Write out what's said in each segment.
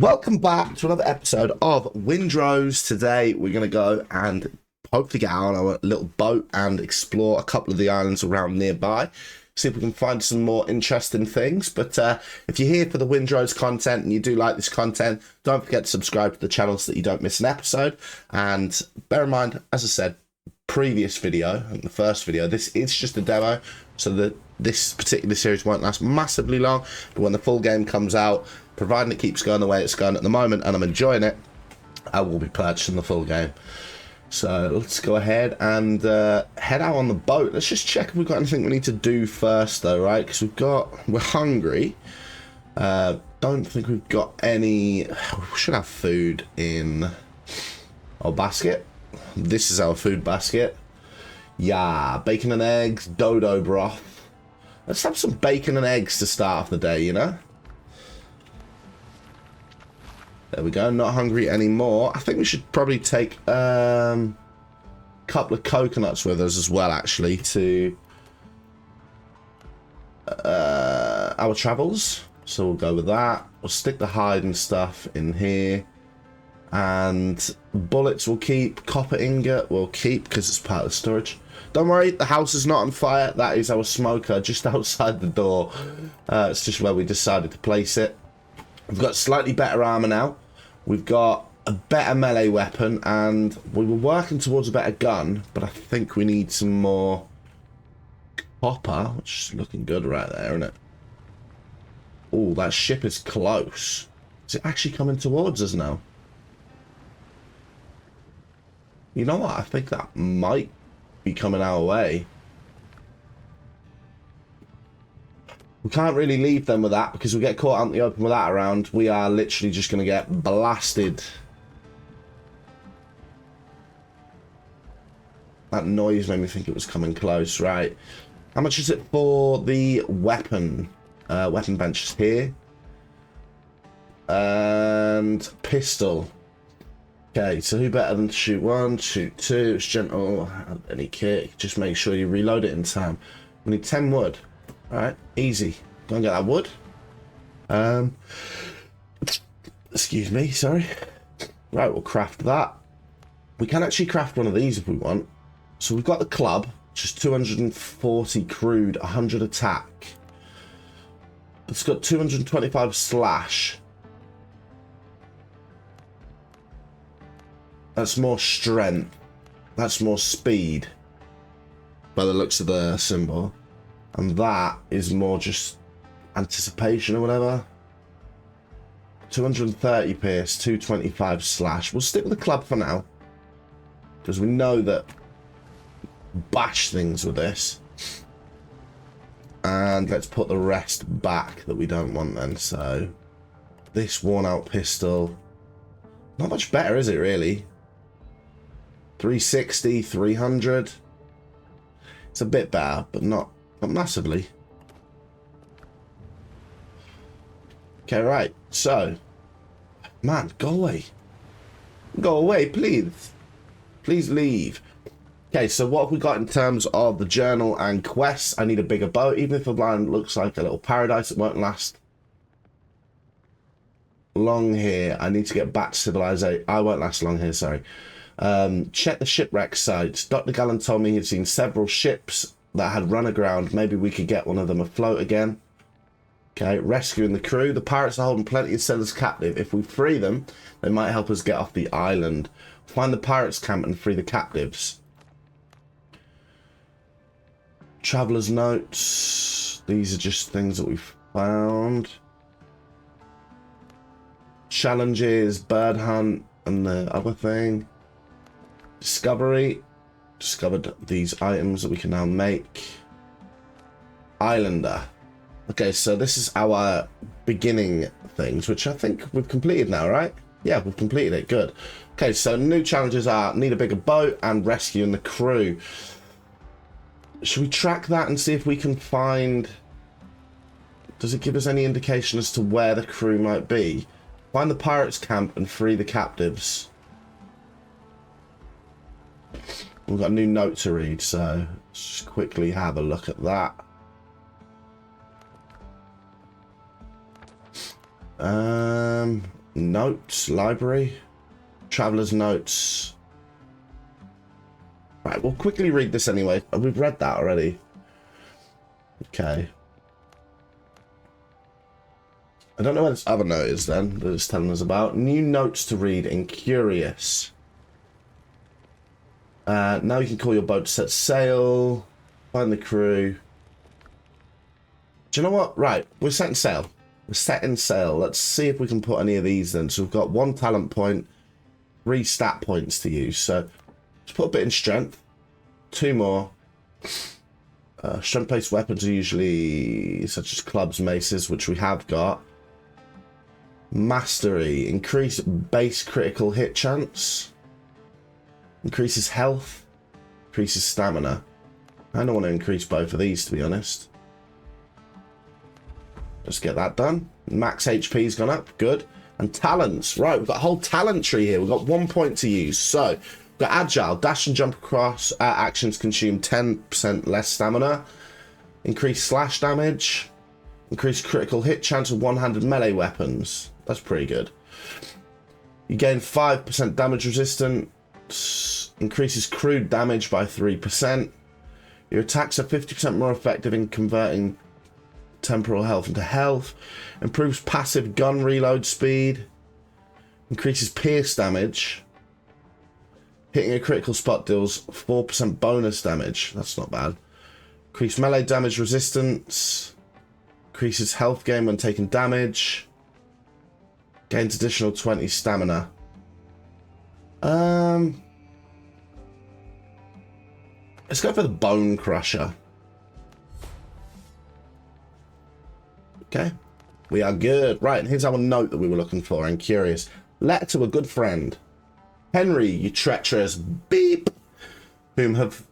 Welcome back to another episode of Windrose. Today we're going to go and hopefully get out on our little boat and explore a couple of the islands around nearby. See if we can find some more interesting things. But if you're here for the Windrose content and you do like this content, don't forget to subscribe to the channel so that you don't miss an episode. And bear in mind, as I said, previous video, the first video, this is just a demo, so that this particular series won't last massively long. But when the full game comes out, providing it keeps going the way it's going at the moment and I'm enjoying it, I will be purchasing the full game. So let's go ahead and head out on the boat. Let's just check if we've got anything we need to do first though, right? Because we're hungry. Don't think we've got any. We should have food in our basket. This is our food basket. Yeah, bacon and eggs, dodo broth. Let's have some bacon and eggs to start off the day, you know? There we go, not hungry anymore. I think we should probably take a couple of coconuts with us as well, actually, to our travels. So we'll go with that. We'll stick the hide and stuff in here. And bullets we'll keep. Copper ingot we'll keep because it's part of the storage. Don't worry, the house is not on fire. That is our smoker just outside the door. It's just where we decided to place it. We've got slightly better armor now. We've got a better melee weapon, and we were working towards a better gun, but I think we need some more copper, which is looking good right there, isn't it? Oh, that ship is close. Is it actually coming towards us now? You know what? I think that might be coming our way. We can't really leave them with that because we get caught out in the open with that around. We are literally just going to get blasted. That noise made me think it was coming close, right? How much is it for the weapon? Weapon benches here. And pistol. Okay, so who better than to shoot one, shoot two, it's gentle, any kit. Just make sure you reload it in time. We need 10 wood. Alright, easy. Go and get that wood. Excuse me, sorry. Right, we'll craft that. We can actually craft one of these if we want. So we've got the club, which is 240 crude, 100 attack. It's got 225 slash. That's more strength. That's more speed. By the looks of the symbol. And that is more just anticipation or whatever. 230 pierce, 225 slash. We'll stick with the club for now. Because we know that bash things with this. And let's put the rest back that we don't want then. So this worn out pistol. Not much better, is it really? 360, 300. It's a bit better, but not massively. Okay, right. So, man, go away. Go away, please. Please leave. Okay, so what have we got in terms of the journal and quests? I need a bigger boat. Even if the land looks like a little paradise, it won't last long here. I need to get back to civilization. I won't last long here, sorry. Check the shipwreck sites. Dr. Gallen told me he'd seen several ships that had run aground. Maybe we could get one of them afloat again. Okay, rescuing the crew. The pirates are holding plenty of sailors captive. If we free them, they might help us get off the island. Find the pirates' camp and free the captives. Traveler's notes. These are just things that we've found. Challenges, bird hunt, and the other thing. Discovery. Discovered these items that we can now make. Islander. Okay, so this is our beginning things, which I think we've completed now, right? Yeah, we've completed it. Good. Okay, so new challenges are need a bigger boat and rescuing the crew. Should we track that and see if we can find... Does it give us any indication as to where the crew might be? Find the pirates' camp and free the captives. We've got a new note to read, so let's just quickly have a look at that. Notes, library, traveler's notes. Right, we'll quickly read this anyway. We've read that already. Okay. I don't know what this other note is then that it's telling us about. New notes to read in Curious. Now you can call your boat to set sail. Find the crew. Do you know what? Right, we're setting sail. We're setting sail. Let's see if we can put any of these then. So we've got 1 talent point, 3 stat points to use. So let's put a bit in strength. 2 more. Strength-based weapons are usually such as clubs, maces, which we have got. Mastery. Increase base critical hit chance. Increases health. Increases stamina. I don't want to increase both of these, to be honest. Let's get that done. Max HP's gone up. Good. And talents. Right, we've got a whole talent tree here. We've got 1 point to use. So, we've got agile. Dash and jump across actions consume 10% less stamina. Increase slash damage. Increase critical hit chance of one-handed melee weapons. That's pretty good. You gain 5% damage resistance. Increases crude damage by 3%. Your attacks are 50% more effective in converting temporal health into health. Improves passive gun reload speed. Increases pierce damage. Hitting a critical spot deals 4% bonus damage. That's not bad. Increase melee damage resistance. Increases health gain when taking damage. Gains additional 20 stamina. Let's go for the Bone Crusher. Okay. We are good. Right, and here's our note that we were looking for. I'm curious. Letter to a good friend. Henry, you treacherous beep. Whom have...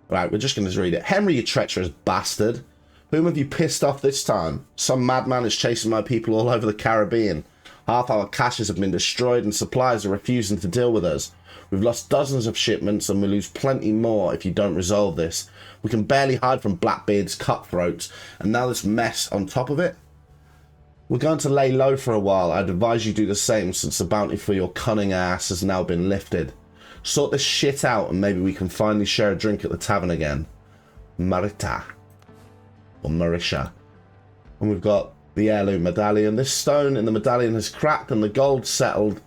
Right, we're just going to read it. Henry, you treacherous bastard. Whom have you pissed off this time? Some madman is chasing my people all over the Caribbean. Half our caches have been destroyed and suppliers are refusing to deal with us. We've lost dozens of shipments and we'll lose plenty more if you don't resolve this. We can barely hide from Blackbeard's cutthroats, and now this mess on top of it. We're going to lay low for a while. I'd advise you do the same since the bounty for your cunning ass has now been lifted. Sort this shit out and maybe we can finally share a drink at the tavern again. Marita. Or Marisha. And we've got the heirloom medallion. This stone in the medallion has cracked and the gold settled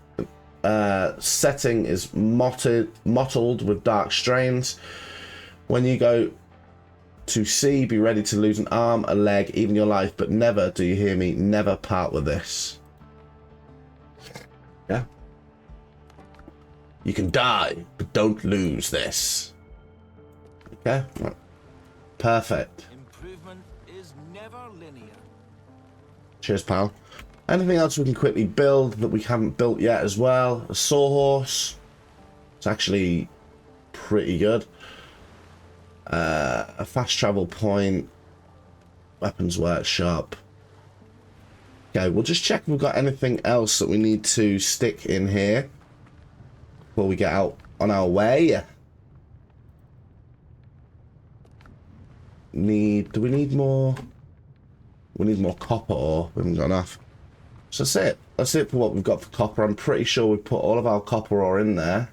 setting is mottled with dark strains. When you go to sea, be ready to lose an arm, a leg, even your life, but never, do you hear me, never part with this. Yeah. You can die, but don't lose this. Okay. Right. Perfect. Improvement is never linear. Cheers, pal. Anything else we can quickly build that we haven't built yet as well? A sawhorse. It's actually pretty good. A fast travel point. Weapons workshop. Okay, we'll just check if we've got anything else that we need to stick in here before we get out on our way. Do we need more? We need more copper ore. We haven't got enough. So that's it. That's it for what we've got for copper. I'm pretty sure we've put all of our copper ore in there.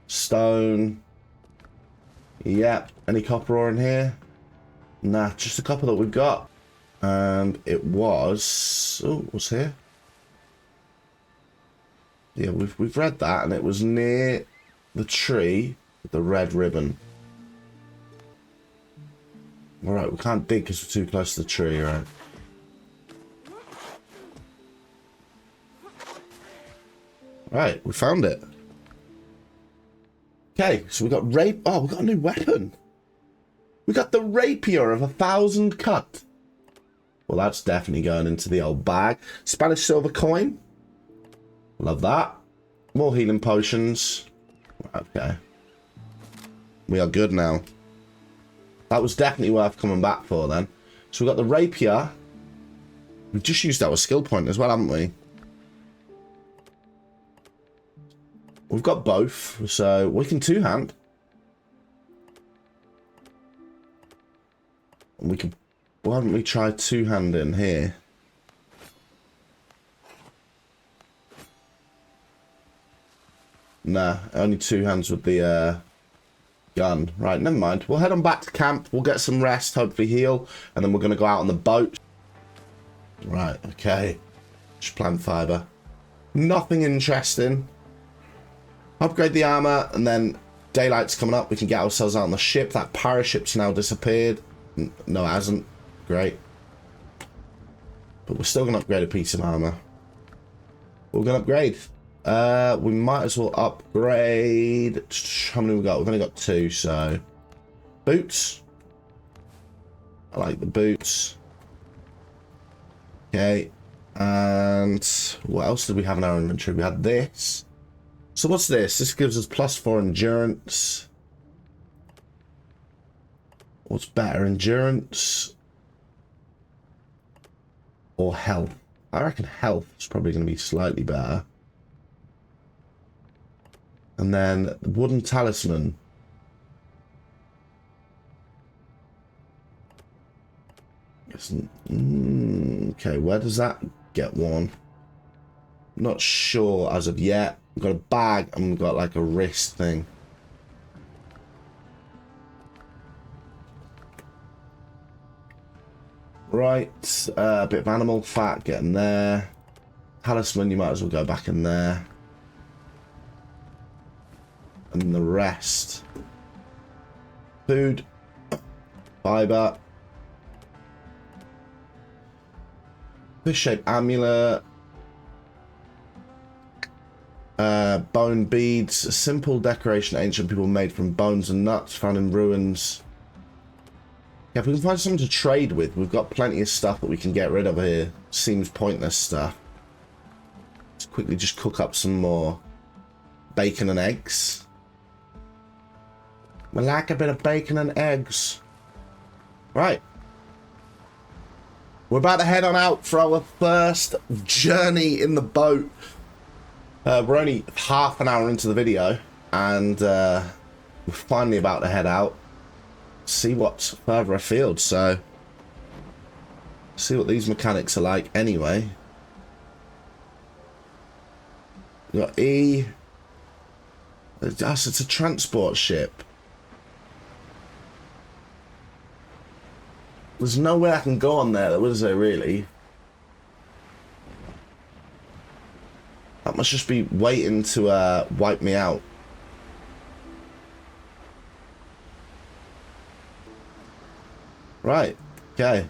Stone. Yep. Any copper ore in here? Nah, just the copper that we've got. And it was... Oh, what's here? Yeah, we've read that, and it was near the tree with the red ribbon. Alright, we can't dig because we're too close to the tree, right? Right, we found it. Okay, so we got Oh, we got a new weapon. We got the rapier of 1,000 cut. Well, that's definitely going into the old bag. Spanish silver coin. Love that. More healing potions. Okay. We are good now. That was definitely worth coming back for then. So we got the rapier. We've just used our skill point as well, haven't we? We've got both, so we can two-hand. We could... Why haven't we tried two-hand in here? Nah, only 2 hands with the gun. Right, never mind. We'll head on back to camp. We'll get some rest, hopefully heal, and then we're going to go out on the boat. Right, okay. Just plant fiber. Nothing interesting. Upgrade the armor, and then daylight's coming up. We can get ourselves out on the ship. That paraship's now disappeared. No, it hasn't. Great. But we're still going to upgrade a piece of armor. We're going to upgrade. We might as well upgrade. How many we got? We've only got 2, so boots. I like the boots. Okay, and what else did we have in our inventory? We had this. So what's this? This gives us +4 endurance. What's better, endurance or health? I reckon health is probably going to be slightly better. And then the wooden talisman. Okay, where does that get worn? Not sure as of yet. We've got a bag and we've got like a wrist thing. Right, a bit of animal fat getting there. Talisman, you might as well go back in there. And the rest. Food. Fiber. Fish-shaped amulet. Bone beads. A simple decoration ancient people made from bones and nuts found in ruins. Yeah, if we can find something to trade with, we've got plenty of stuff that we can get rid of here. Seems pointless stuff. Let's quickly just cook up some more bacon and eggs. We like a bit of bacon and eggs. Right. We're about to head on out for our first journey in the boat. We're only half an hour into the video, and we're finally about to head out. See what's further afield, so see what these mechanics are like anyway. We got E. It's a transport ship. There's nowhere I can go on there, though, is there, really? That must just be waiting to wipe me out. Right, okay.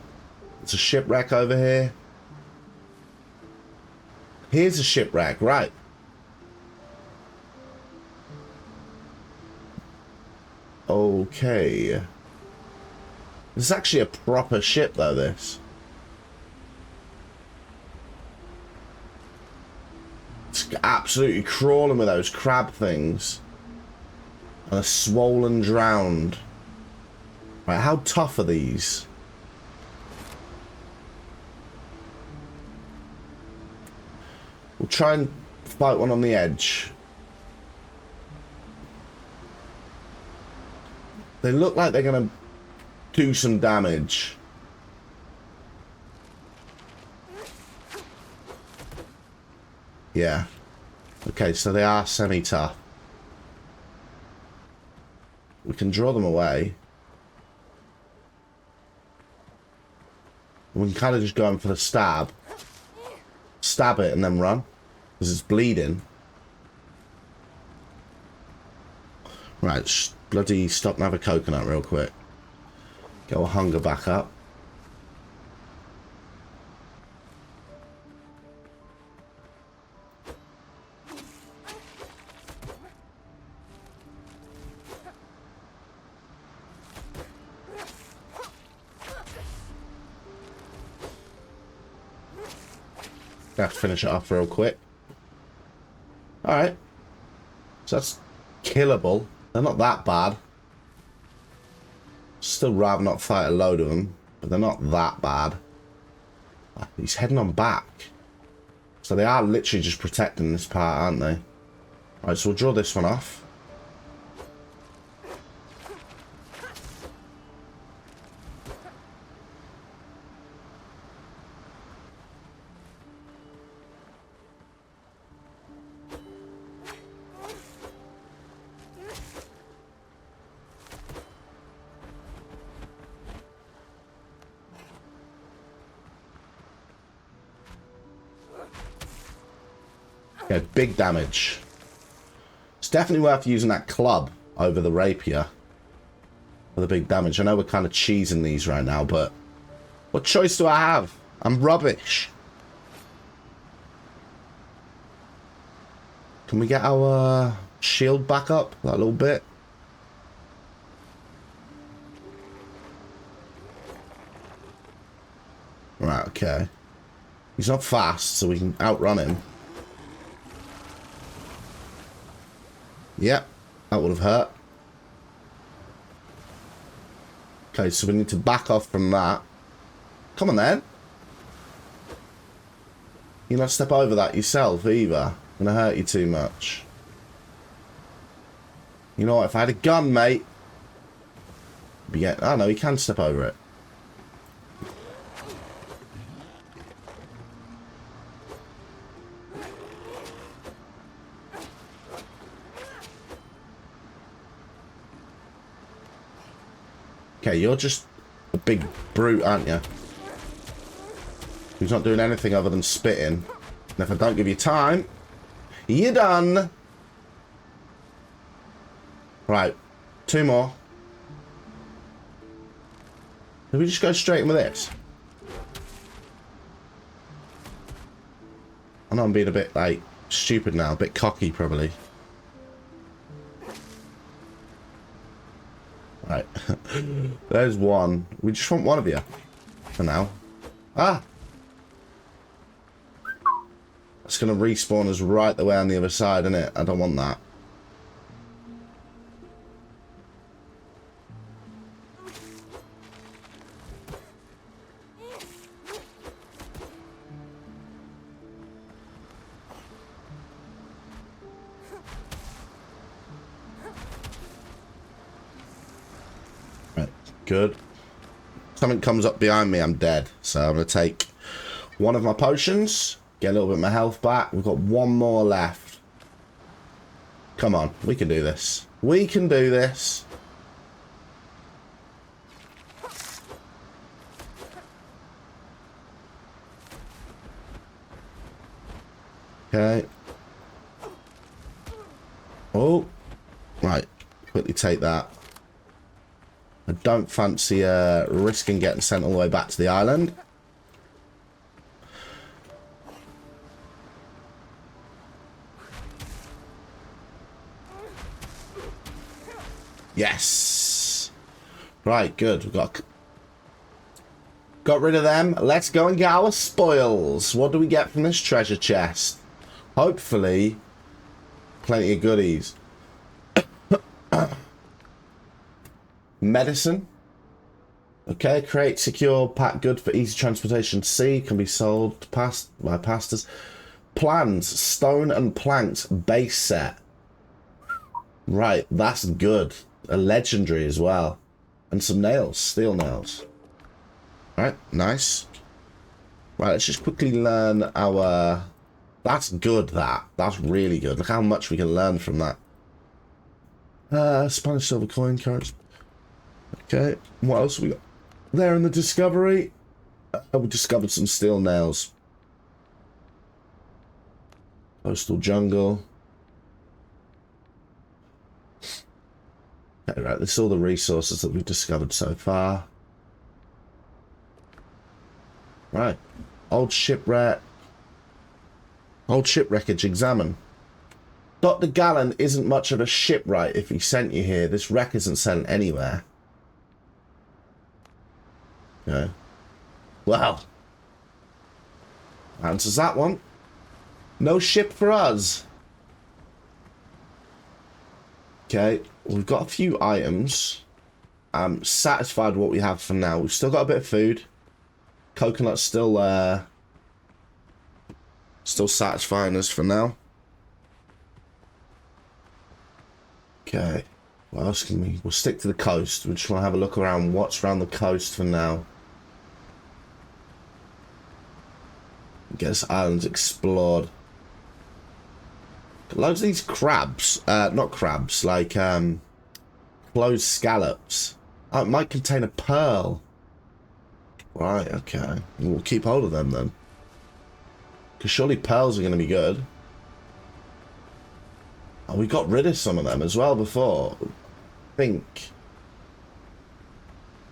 It's a shipwreck over here. Here's a shipwreck, right. Okay. This is actually a proper ship, though, this. It's absolutely crawling with those crab things. And a swollen drowned. Right, how tough are these? We'll try and fight one on the edge. They look like they're going to do some damage. Yeah. Okay, so they are semi-tough. We can draw them away. We can kind of just go in for the stab. Stab it and then run. Because it's bleeding. Right, bloody stop and have a coconut real quick. Get our hunger back up. Have to finish it off real quick. Alright. So that's killable. They're not that bad. Still rather not fight a load of them, but they're not that bad. He's heading on back. So they are literally just protecting this part, aren't they? Alright, so we'll draw this one off. Okay, big damage. It's definitely worth using that club over the rapier for the big damage. I know we're kind of cheesing these right now, but what choice do I have? I'm rubbish. Can we get our shield back up that little bit? Right, okay. He's not fast, so we can outrun him. Yep, that would have hurt. Okay, so we need to back off from that. Come on then. You not step over that yourself either. Gonna hurt you too much. You know what? If I had a gun, mate. Be get. Oh no, he can step over it. Okay, you're just a big brute, aren't you? Who's not doing anything other than spitting. And if I don't give you time, you're done. Right, 2 more. Did we just go straight in with this? I know I'm being a bit, like, stupid now. A bit cocky, probably. Right. There's one. We just want one of you. For now. Ah! It's going to respawn us right the way on the other side, isn't it? I don't want that. Right. Good. Something comes up behind me, I'm dead. So I'm going to take one of my potions. Get a little bit of my health back. We've got 1 more left. Come on. We can do this. We can do this. Okay. Oh. Right. Quickly take that. I don't fancy risking getting sent all the way back to the island. Yes. Right, good. We've got rid of them. Let's go and get our spoils. What do we get from this treasure chest? Hopefully, plenty of goodies. Medicine. Okay, create secure pack good for easy transportation. C can be sold by pastors. Plans, stone and planks base set. Right, that's good. A legendary as well. And some nails, steel nails. Right, nice. Right, let's just quickly learn our... That's good, that. That's really good. Look how much we can learn from that. Spanish silver coin, carrots. Okay, what else we got there in the discovery? We discovered some steel nails. Coastal jungle. Okay, right, this is all the resources that we've discovered so far. Right. Old shipwreck. Old shipwreckage, examine. Dr. Gallen isn't much of a shipwright if he sent you here. This wreck isn't sent anywhere. Okay. Well. Answers that one. No ship for us. Okay. We've got a few items. I'm satisfied with what we have for now. We've still got a bit of food. Coconut's still satisfying us for now. Okay. What else can we... We'll stick to the coast. We just want to have a look around what's around the coast for now. Get this islands explored. Loads of these crabs. Not crabs. Like, closed scallops. Oh, it might contain a pearl. Right, okay. We'll keep hold of them then. Because surely pearls are going to be good. Oh, we got rid of some of them as well before. I think.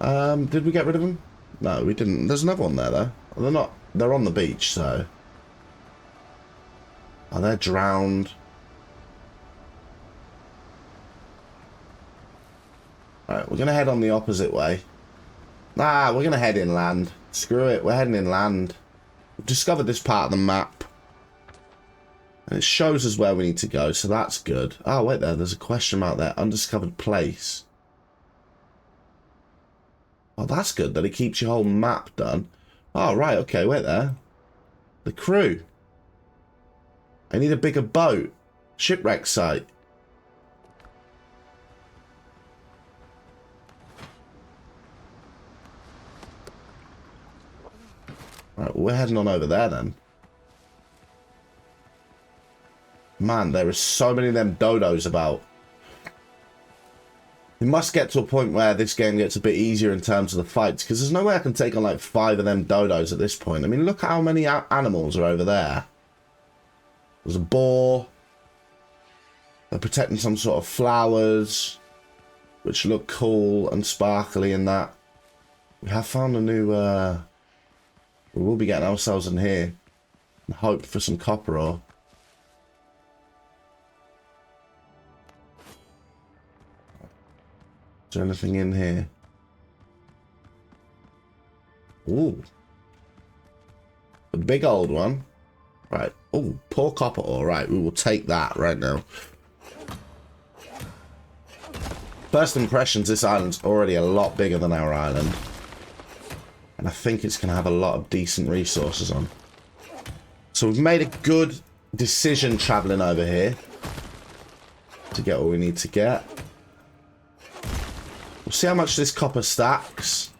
Did we get rid of them? No, we didn't. There's another one there, though. They're not... They're on the beach, so... Oh, they're drowned. Alright, we're going to head on the opposite way. Nah, we're going to head inland. Screw it, we're heading inland. We've discovered this part of the map. And it shows us where we need to go, so that's good. Oh, wait there, there's a question mark there. Undiscovered place. Oh, that's good, that it keeps your whole map done. Oh, right, okay, wait there. The crew. I need a bigger boat. Shipwreck site. Right, we're heading on over there then. Man, there are so many of them dodos about. We must get to a point where this game gets a bit easier in terms of the fights, because there's no way I can take on like 5 of them dodos at this point. I mean, look at how many animals are over there. There's a boar. They're protecting some sort of flowers, which look cool and sparkly in that. We have found a new... we will be getting ourselves in here and hope for some copper ore. Is there anything in here? Ooh. A big old one. Right. Oh, poor copper ore. Right, we will take that right now. First impressions, this island's already a lot bigger than our island. And I think it's going to have a lot of decent resources on. So we've made a good decision travelling over here to get what we need to get. We'll see how much this copper stacks.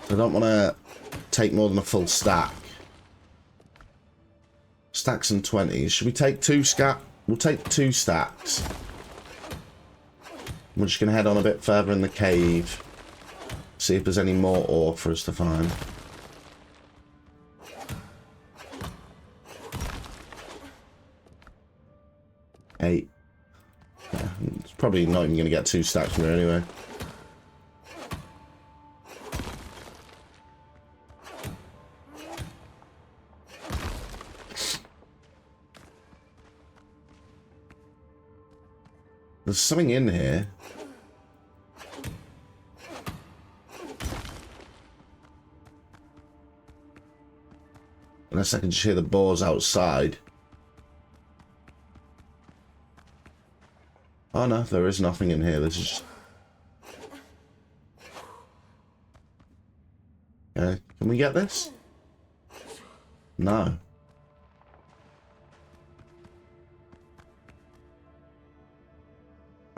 I don't want to take more than a full stack. Stacks and 20s. Should we take 2 stack? We'll take 2 stacks. We're just going to head on a bit further in the cave. See if there's any more ore for us to find. Eight. Yeah, it's probably not even going to get 2 stacks from here anyway. There's something in here. Unless I can just hear the boars outside. Oh no, there is nothing in here. This is just... Okay, can we get this? No.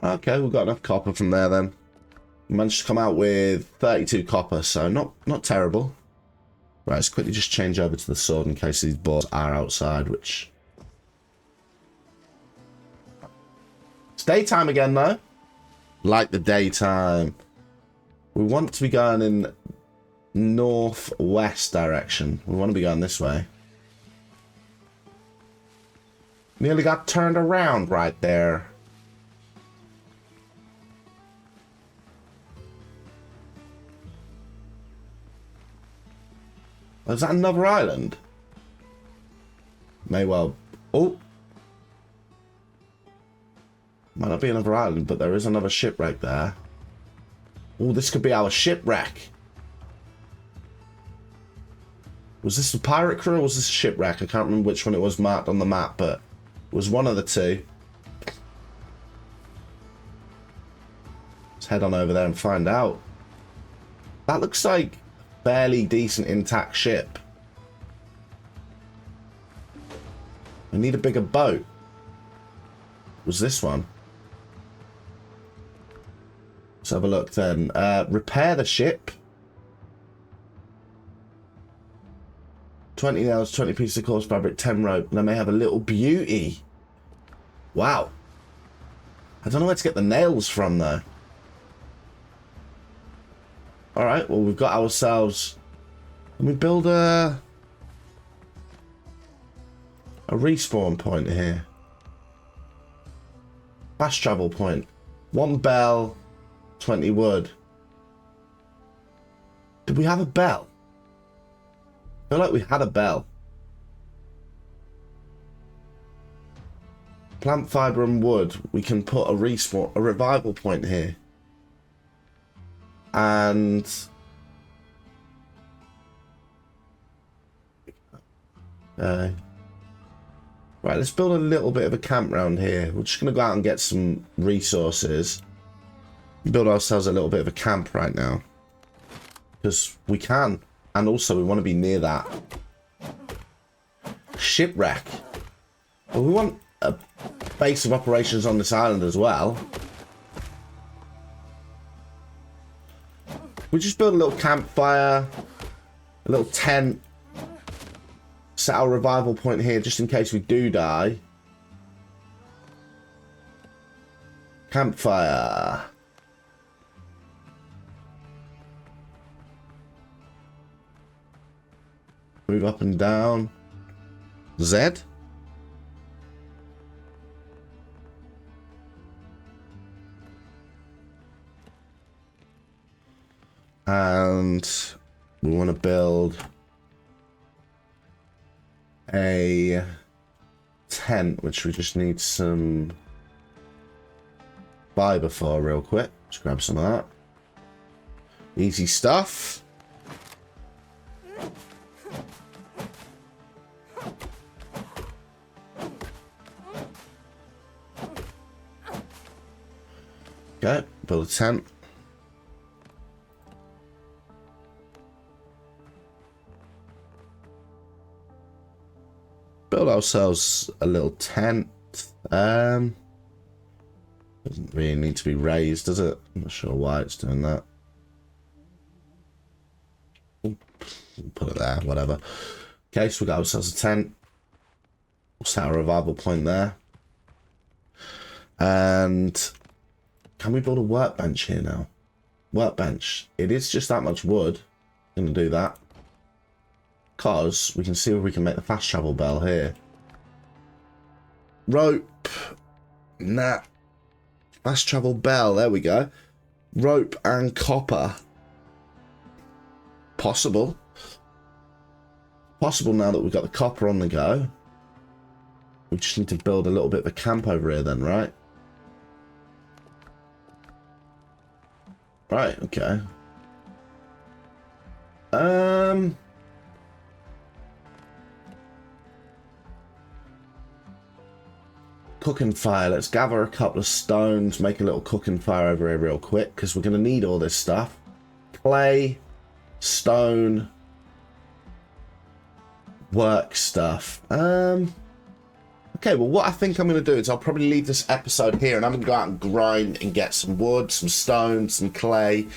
Okay, we've got enough copper from there then. We managed to come out with 32 copper, so not terrible. Right, let's quickly just change over to the sword in case these boars are outside, which... It's daytime again, though. Like the daytime. We want to be going in northwest direction. We want to be going this way. Nearly got turned around right there. Is that another island? May well... Oh! Might not be another island, but there is another shipwreck there. Oh, this could be our shipwreck. Was this the pirate crew or was this a shipwreck? I can't remember which one it was marked on the map, but it was one of the two. Let's head on over there and find out. That looks like a fairly decent intact ship. I need a bigger boat. Was this one? Let's have a look then. Repair the ship. 20 nails, 20 pieces of coarse fabric, 10 rope, and I may have a little beauty. Wow. I don't know where to get the nails from though. Alright, well we've got ourselves... Can we build a respawn point here? Fast travel point. 1 bell, 20 wood. Did we have a bell? I feel like we had a bell. Plant fiber and wood. We can put a respawn, a revival point here. And right, let's build a little bit of a camp around here. We're just gonna go out and get some resources. Build ourselves a little bit of a camp right now. Because we can. And also we want to be near that shipwreck. But we want a base of operations on this island as well. We just build a little campfire, a little tent, set our revival point here just in case we do die. Campfire. Move up and down. Z. And we want to build a tent, which we just need some fiber for real quick. Just grab some of that. Easy stuff. Okay, build a tent. Build ourselves a little tent. Doesn't really need to be raised, does it? I'm not sure why it's doing that. Put it there, whatever. Okay, so we got ourselves a tent. We'll set our revival point there. And can we build a workbench here now? Workbench. It is just that much wood. I'm gonna do that. Because we can see if we can make the fast travel bell here. Rope. Nah. Fast travel bell. There we go. Rope and copper. Possible. Possible now that we've got the copper on the go. We just need to build a little bit of a camp over here then, right? Right, okay. Cooking fire. Let's gather a couple of stones, make a little cooking fire over here real quick, because we're going to need all this stuff. Clay, stone, work stuff. Okay, well, what I think I'm going to do is I'll probably leave this episode here, and I'm going to go out and grind and get some wood, some stone, some clay,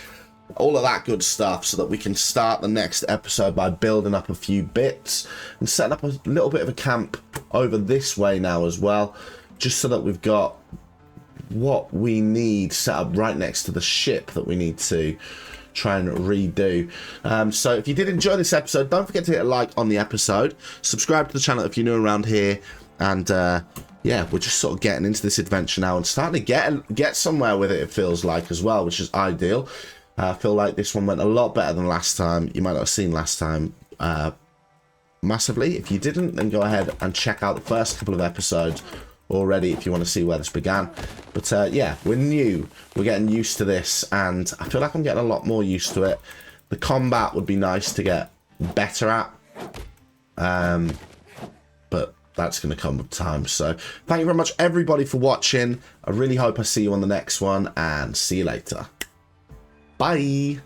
all of that good stuff, so that we can start the next episode by building up a few bits and setting up a little bit of a camp over this way now as well, just so that we've got what we need set up right next to the ship that we need to try and redo. So if you did enjoy this episode, don't forget to hit a like on the episode, subscribe to the channel if you're new around here, and yeah, we're just sort of getting into this adventure now and starting to get somewhere with it, it feels like, as well, which is ideal. I feel like this one went a lot better than last time. You might not have seen last time massively. If you didn't, then go ahead and check out the first couple of episodes already if you want to see where this began. But yeah, we're new, we're getting used to this, and I feel like I'm getting a lot more used to it. The combat would be nice to get better at, but that's going to come with time. So thank you very much everybody for watching. I really hope I see you on the next one, and see you later. Bye.